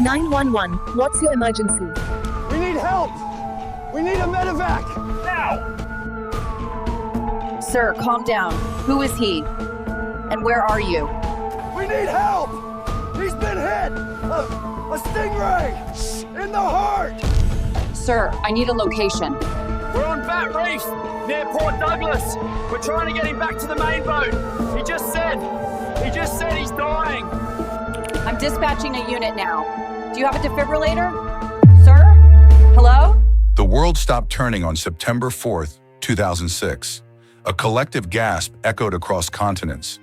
911, what's your emergency? We need help! We need a medevac! Now! Sir, calm down. Who is he? And where are you? We need help! He's been hit! A stingray! In the heart! Sir, I need a location. We're on Bat Reef, near Port Douglas. We're trying to get him back to the main boat. He just said he's dying. I'm dispatching a unit now. Do you have a defibrillator? Sir? Hello? The world stopped turning on September 4th, 2006. A collective gasp echoed across continents,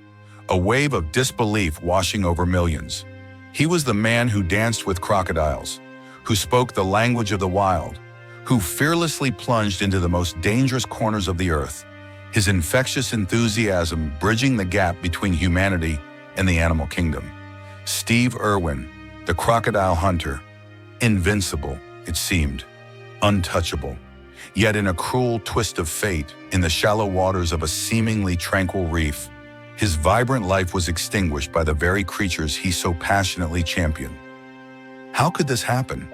a wave of disbelief washing over millions. He was the man who danced with crocodiles, who spoke the language of the wild, who fearlessly plunged into the most dangerous corners of the earth, his infectious enthusiasm bridging the gap between humanity and the animal kingdom. Steve Irwin, the crocodile hunter, invincible, it seemed, untouchable. Yet in a cruel twist of fate, in the shallow waters of a seemingly tranquil reef, his vibrant life was extinguished by the very creatures he so passionately championed. How could this happen?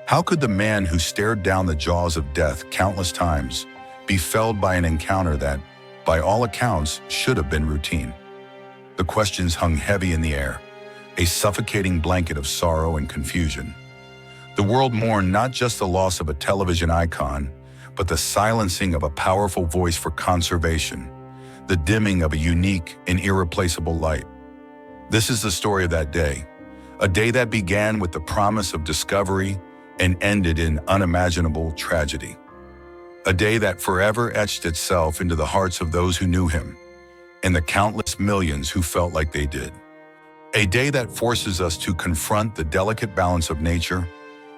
How could the man who stared down the jaws of death countless times be felled by an encounter that, by all accounts, should have been routine? The questions hung heavy in the air, a suffocating blanket of sorrow and confusion. The world mourned not just the loss of a television icon, but the silencing of a powerful voice for conservation, the dimming of a unique and irreplaceable light. This is the story of that day, a day that began with the promise of discovery and ended in unimaginable tragedy. A day that forever etched itself into the hearts of those who knew him, and the countless millions who felt like they did. A day that forces us to confront the delicate balance of nature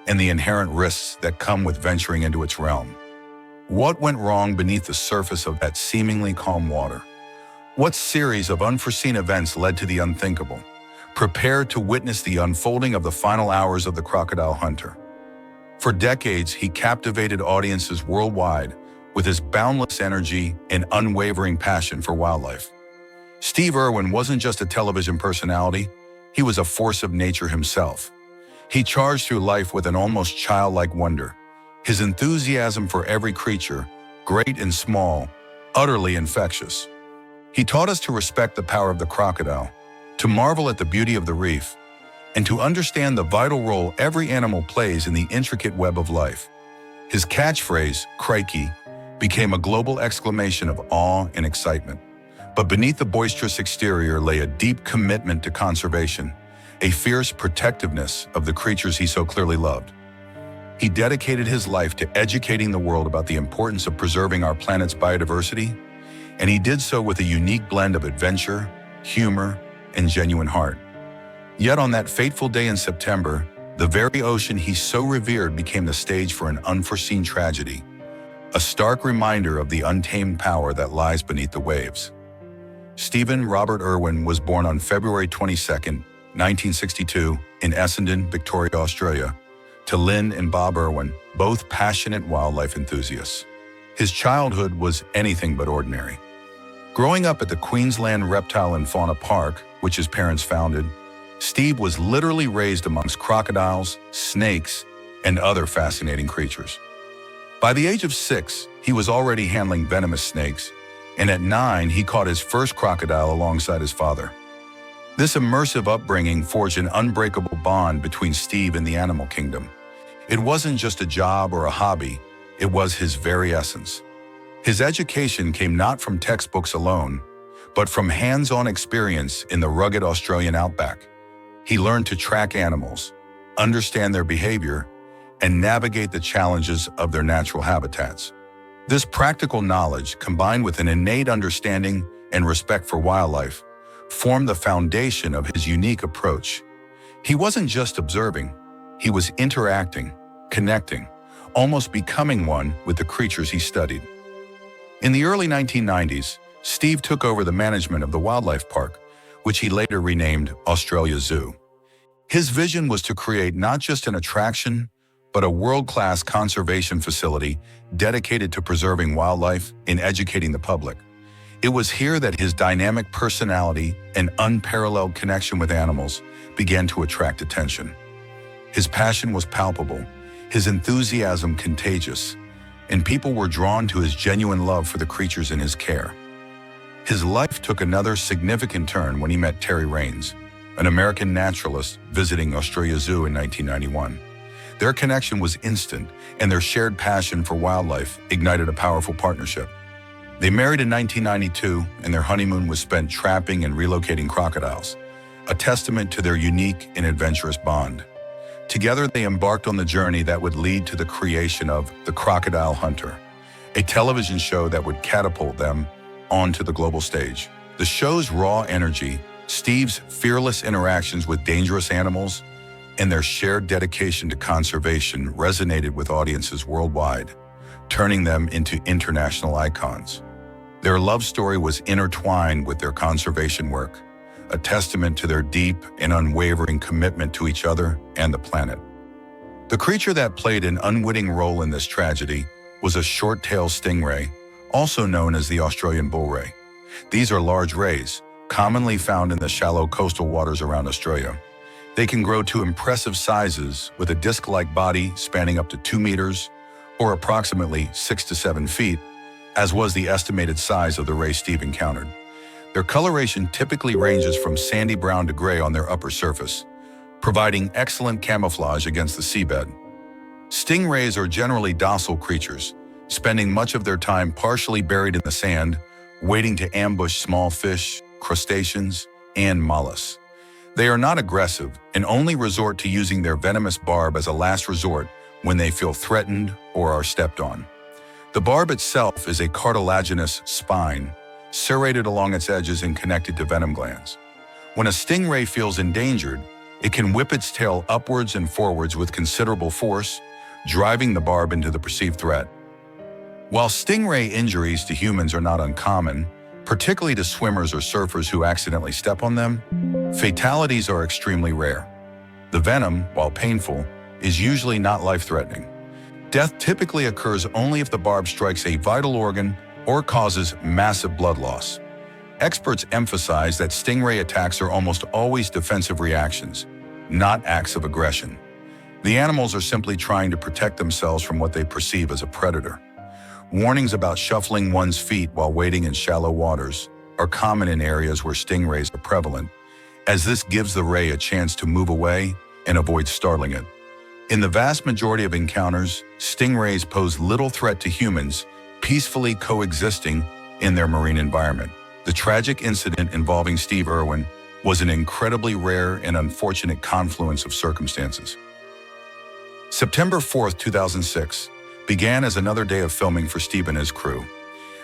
and the inherent risks that come with venturing into its realm. What went wrong beneath the surface of that seemingly calm water? What series of unforeseen events led to the unthinkable? Prepare to witness the unfolding of the final hours of the crocodile hunter. For decades, he captivated audiences worldwide with his boundless energy and unwavering passion for wildlife. Steve Irwin wasn't just a television personality, he was a force of nature himself. He charged through life with an almost childlike wonder, his enthusiasm for every creature, great and small, utterly infectious. He taught us to respect the power of the crocodile, to marvel at the beauty of the reef, and to understand the vital role every animal plays in the intricate web of life. His catchphrase, "Crikey," became a global exclamation of awe and excitement. But beneath the boisterous exterior lay a deep commitment to conservation, a fierce protectiveness of the creatures he so clearly loved. He dedicated his life to educating the world about the importance of preserving our planet's biodiversity, and he did so with a unique blend of adventure, humor, and genuine heart. Yet on that fateful day in September, the very ocean he so revered became the stage for an unforeseen tragedy, a stark reminder of the untamed power that lies beneath the waves. Stephen Robert Irwin was born on February 22, 1962, in Essendon, Victoria, Australia, to Lynn and Bob Irwin, both passionate wildlife enthusiasts. His childhood was anything but ordinary. Growing up at the Queensland Reptile and Fauna Park, which his parents founded, Steve was literally raised amongst crocodiles, snakes, and other fascinating creatures. By the age of 6, he was already handling venomous snakes, and at 9, he caught his first crocodile alongside his father. This immersive upbringing forged an unbreakable bond between Steve and the animal kingdom. It wasn't just a job or a hobby, it was his very essence. His education came not from textbooks alone, but from hands-on experience in the rugged Australian outback. He learned to track animals, understand their behavior, and navigate the challenges of their natural habitats. This practical knowledge, combined with an innate understanding and respect for wildlife, formed the foundation of his unique approach. He wasn't just observing, he was interacting, connecting, almost becoming one with the creatures he studied. In the early 1990s, Steve took over the management of the wildlife park, which he later renamed Australia Zoo. His vision was to create not just an attraction, but a world-class conservation facility dedicated to preserving wildlife and educating the public. It was here that his dynamic personality and unparalleled connection with animals began to attract attention. His passion was palpable, his enthusiasm contagious, and people were drawn to his genuine love for the creatures in his care. His life took another significant turn when he met Terry Raines, an American naturalist visiting Australia Zoo in 1991. Their connection was instant, and their shared passion for wildlife ignited a powerful partnership. They married in 1992, and their honeymoon was spent trapping and relocating crocodiles, a testament to their unique and adventurous bond. Together, they embarked on the journey that would lead to the creation of The Crocodile Hunter, a television show that would catapult them onto the global stage. The show's raw energy, Steve's fearless interactions with dangerous animals, and their shared dedication to conservation resonated with audiences worldwide, turning them into international icons. Their love story was intertwined with their conservation work, a testament to their deep and unwavering commitment to each other and the planet. The creature that played an unwitting role in this tragedy was a short-tailed stingray, also known as the Australian bull ray. These are large rays, commonly found in the shallow coastal waters around Australia. They can grow to impressive sizes with a disc-like body spanning up to 2 meters, or approximately 6 to 7 feet, as was the estimated size of the ray Steve encountered. Their coloration typically ranges from sandy brown to gray on their upper surface, providing excellent camouflage against the seabed. Stingrays are generally docile creatures, spending much of their time partially buried in the sand, waiting to ambush small fish, crustaceans, and mollusks. They are not aggressive and only resort to using their venomous barb as a last resort when they feel threatened or are stepped on. The barb itself is a cartilaginous spine, serrated along its edges and connected to venom glands. When a stingray feels endangered, it can whip its tail upwards and forwards with considerable force, driving the barb into the perceived threat. While stingray injuries to humans are not uncommon, particularly to swimmers or surfers who accidentally step on them, fatalities are extremely rare. The venom, while painful, is usually not life-threatening. Death typically occurs only if the barb strikes a vital organ or causes massive blood loss. Experts emphasize that stingray attacks are almost always defensive reactions, not acts of aggression. The animals are simply trying to protect themselves from what they perceive as a predator. Warnings about shuffling one's feet while wading in shallow waters are common in areas where stingrays are prevalent, as this gives the ray a chance to move away and avoid startling it. In the vast majority of encounters, stingrays pose little threat to humans, peacefully coexisting in their marine environment. The tragic incident involving Steve Irwin was an incredibly rare and unfortunate confluence of circumstances. September 4th, 2006, began as another day of filming for Steve and his crew.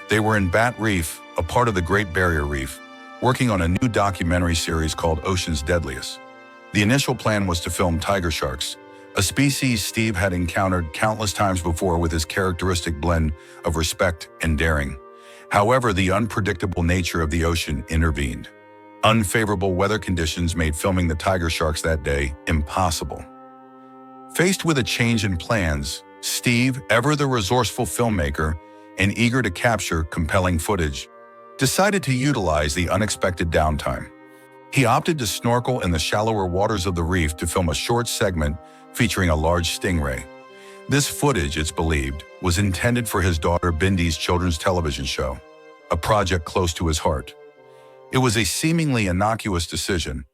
They were in Bat Reef, a part of the Great Barrier Reef, working on a new documentary series called Ocean's Deadliest. The initial plan was to film tiger sharks, a species Steve had encountered countless times before with his characteristic blend of respect and daring. However, the unpredictable nature of the ocean intervened. Unfavorable weather conditions made filming the tiger sharks that day impossible. Faced with a change in plans, Steve, ever the resourceful filmmaker and eager to capture compelling footage, decided to utilize the unexpected downtime. He opted to snorkel in the shallower waters of the reef to film a short segment featuring a large stingray. This footage, it's believed, was intended for his daughter Bindi's children's television show, a project close to his heart. It was a seemingly innocuous decision,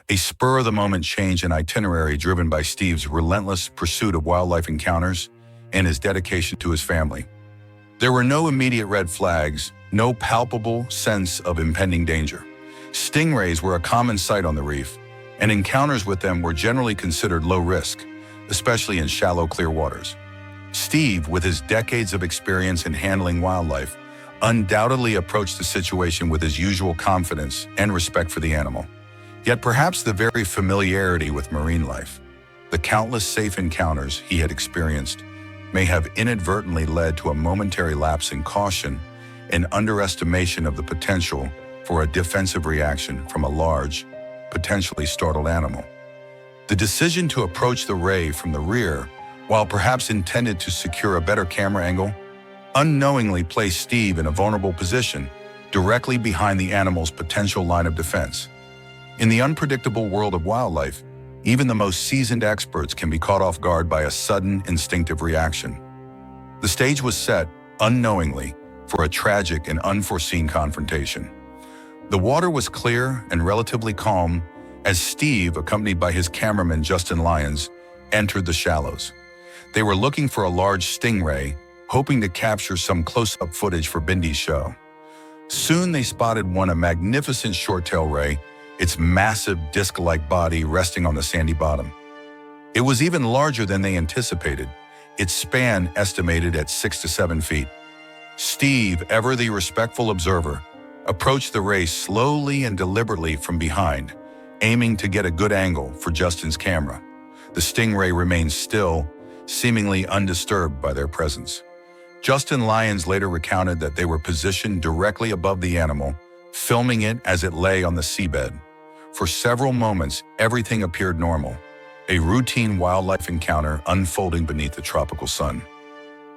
a spur-of-the-moment change in itinerary driven by Steve's relentless pursuit of wildlife encounters and his dedication to his family. There were no immediate red flags, no palpable sense of impending danger. Stingrays were a common sight on the reef, and encounters with them were generally considered low risk, especially in shallow, clear waters. Steve, with his decades of experience in handling wildlife, undoubtedly approached the situation with his usual confidence and respect for the animal. Yet perhaps the very familiarity with marine life, the countless safe encounters he had experienced, may have inadvertently led to a momentary lapse in caution and underestimation of the potential for a defensive reaction from a large, potentially startled animal. The decision to approach the ray from the rear, while perhaps intended to secure a better camera angle, unknowingly placed Steve in a vulnerable position directly behind the animal's potential line of defense. In the unpredictable world of wildlife, Even the most seasoned experts can be caught off guard by a sudden, instinctive reaction. The stage was set, unknowingly, for a tragic and unforeseen confrontation. The water was clear and relatively calm as Steve, accompanied by his cameraman Justin Lyons, entered the shallows. They were looking for a large stingray, hoping to capture some close-up footage for Bindy's show. Soon they spotted one, a magnificent short-tail ray, its massive disc-like body resting on the sandy bottom. It was even larger than they anticipated, its span estimated at 6 to 7 feet. Steve, ever the respectful observer, approached the ray slowly and deliberately from behind, aiming to get a good angle for Justin's camera. The stingray remained still, seemingly undisturbed by their presence. Justin Lyons later recounted that they were positioned directly above the animal, filming it as it lay on the seabed. For several moments, everything appeared normal, a routine wildlife encounter unfolding beneath the tropical sun.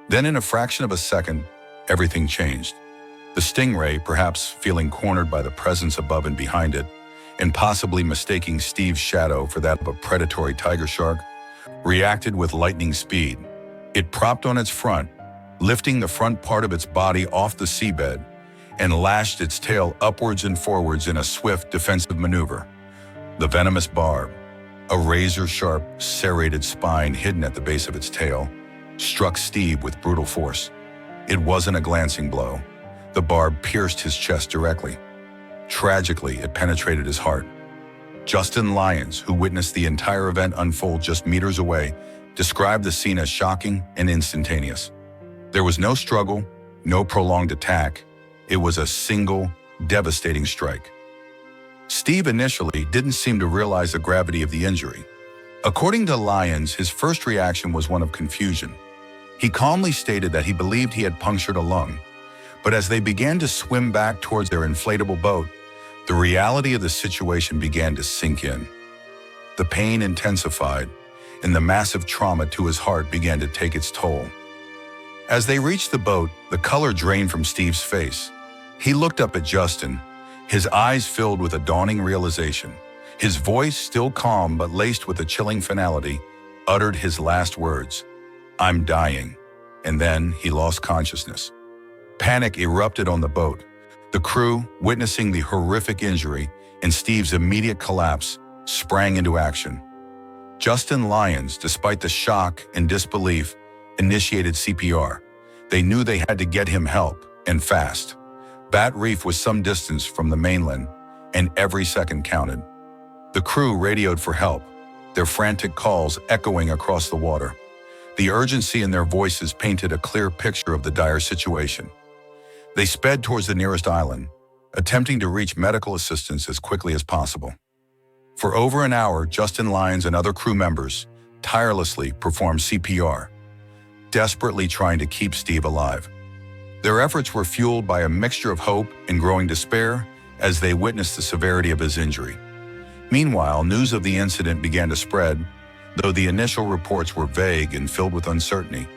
Then, in a fraction of a second, everything changed. The stingray, perhaps feeling cornered by the presence above and behind it, and possibly mistaking Steve's shadow for that of a predatory tiger shark, reacted with lightning speed. It propped on its front, lifting the front part of its body off the seabed, and lashed its tail upwards and forwards in a swift defensive maneuver. The venomous barb, a razor-sharp, serrated spine hidden at the base of its tail, struck Steve with brutal force. It wasn't a glancing blow. The barb pierced his chest directly. Tragically, it penetrated his heart. Justin Lyons, who witnessed the entire event unfold just meters away, described the scene as shocking and instantaneous. There was no struggle, no prolonged attack. It was a single, devastating strike. Steve initially didn't seem to realize the gravity of the injury. According to Lyons, his first reaction was one of confusion. He calmly stated that he believed he had punctured a lung, but as they began to swim back towards their inflatable boat, the reality of the situation began to sink in. The pain intensified, and the massive trauma to his heart began to take its toll. As they reached the boat, the color drained from Steve's face. He looked up at Justin, his eyes filled with a dawning realization. His voice, still calm but laced with a chilling finality, uttered his last words, "I'm dying," and then he lost consciousness. Panic erupted on the boat. The crew, witnessing the horrific injury and Steve's immediate collapse, sprang into action. Justin Lyons, despite the shock and disbelief, initiated CPR. They knew they had to get him help, and fast. Bat Reef was some distance from the mainland, and every second counted. The crew radioed for help, their frantic calls echoing across the water. The urgency in their voices painted a clear picture of the dire situation. They sped towards the nearest island, attempting to reach medical assistance as quickly as possible. For over an hour, Justin Lyons and other crew members tirelessly performed CPR, desperately trying to keep Steve alive. Their efforts were fueled by a mixture of hope and growing despair as they witnessed the severity of his injury. Meanwhile, news of the incident began to spread, though the initial reports were vague and filled with uncertainty.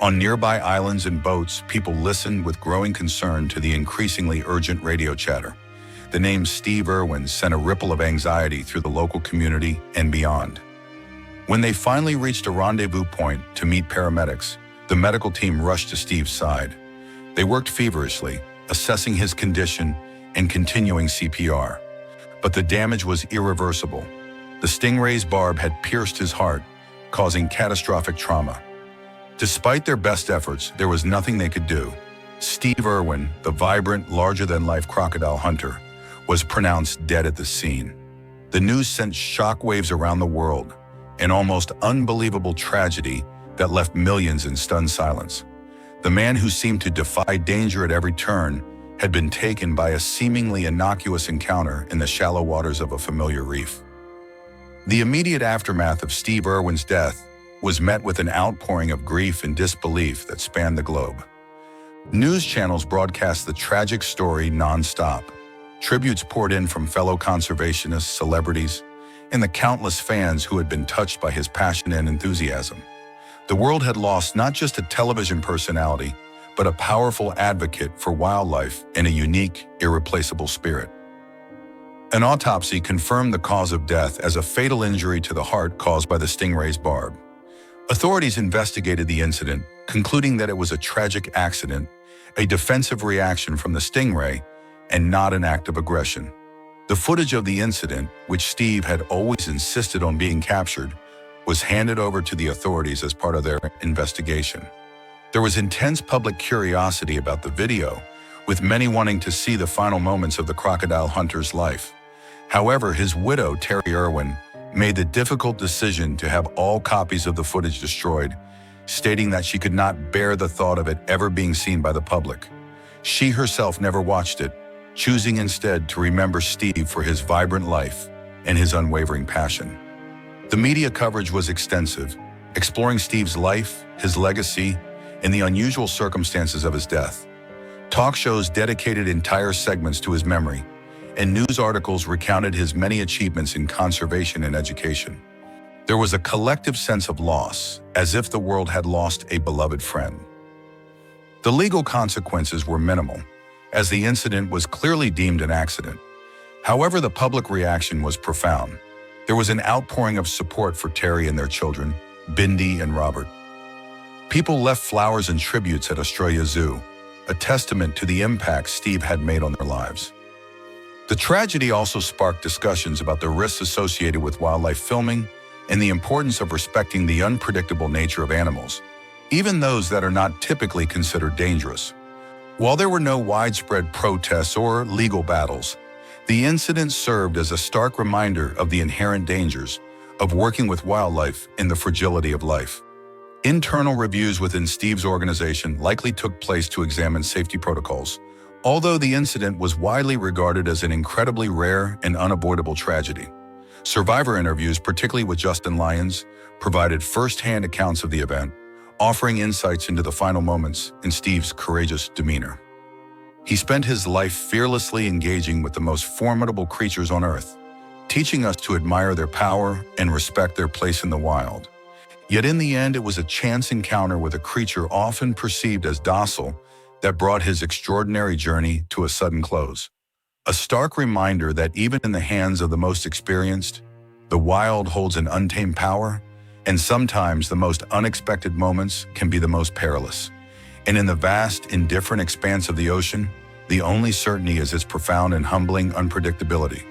On nearby islands and boats, people listened with growing concern to the increasingly urgent radio chatter. The name Steve Irwin sent a ripple of anxiety through the local community and beyond. When they finally reached a rendezvous point to meet paramedics, the medical team rushed to Steve's side. They worked feverishly, assessing his condition and continuing CPR. But the damage was irreversible. The stingray's barb had pierced his heart, causing catastrophic trauma. Despite their best efforts, there was nothing they could do. Steve Irwin, the vibrant, larger-than-life crocodile hunter, was pronounced dead at the scene. The news sent shockwaves around the world, an almost unbelievable tragedy that left millions in stunned silence. The man who seemed to defy danger at every turn had been taken by a seemingly innocuous encounter in the shallow waters of a familiar reef. The immediate aftermath of Steve Irwin's death was met with an outpouring of grief and disbelief that spanned the globe. News channels broadcast the tragic story non-stop. Tributes poured in from fellow conservationists, celebrities, and the countless fans who had been touched by his passion and enthusiasm. The world had lost not just a television personality, but a powerful advocate for wildlife and a unique, irreplaceable spirit. An autopsy confirmed the cause of death as a fatal injury to the heart caused by the stingray's barb. Authorities investigated the incident, concluding that it was a tragic accident, a defensive reaction from the stingray, and not an act of aggression. The footage of the incident, which Steve had always insisted on being captured, was handed over to the authorities as part of their investigation. There was intense public curiosity about the video, with many wanting to see the final moments of the crocodile hunter's life. However, his widow, Terry Irwin, made the difficult decision to have all copies of the footage destroyed, stating that she could not bear the thought of it ever being seen by the public. She herself never watched it, choosing instead to remember Steve for his vibrant life and his unwavering passion. The media coverage was extensive, exploring Steve's life, his legacy, and the unusual circumstances of his death. Talk shows dedicated entire segments to his memory, and news articles recounted his many achievements in conservation and education. There was a collective sense of loss, as if the world had lost a beloved friend. The legal consequences were minimal, as the incident was clearly deemed an accident. However, the public reaction was profound. There was an outpouring of support for Terry and their children, Bindi and Robert. People left flowers and tributes at Australia Zoo, a testament to the impact Steve had made on their lives. The tragedy also sparked discussions about the risks associated with wildlife filming and the importance of respecting the unpredictable nature of animals, even those that are not typically considered dangerous. While there were no widespread protests or legal battles, the incident served as a stark reminder of the inherent dangers of working with wildlife and the fragility of life. Internal reviews within Steve's organization likely took place to examine safety protocols, although the incident was widely regarded as an incredibly rare and unavoidable tragedy. Survivor interviews, particularly with Justin Lyons, provided first-hand accounts of the event, offering insights into the final moments in Steve's courageous demeanor. He spent his life fearlessly engaging with the most formidable creatures on Earth, teaching us to admire their power and respect their place in the wild. Yet in the end, it was a chance encounter with a creature often perceived as docile that brought his extraordinary journey to a sudden close. A stark reminder that even in the hands of the most experienced, the wild holds an untamed power, and sometimes the most unexpected moments can be the most perilous. And in the vast, indifferent expanse of the ocean, the only certainty is its profound and humbling unpredictability.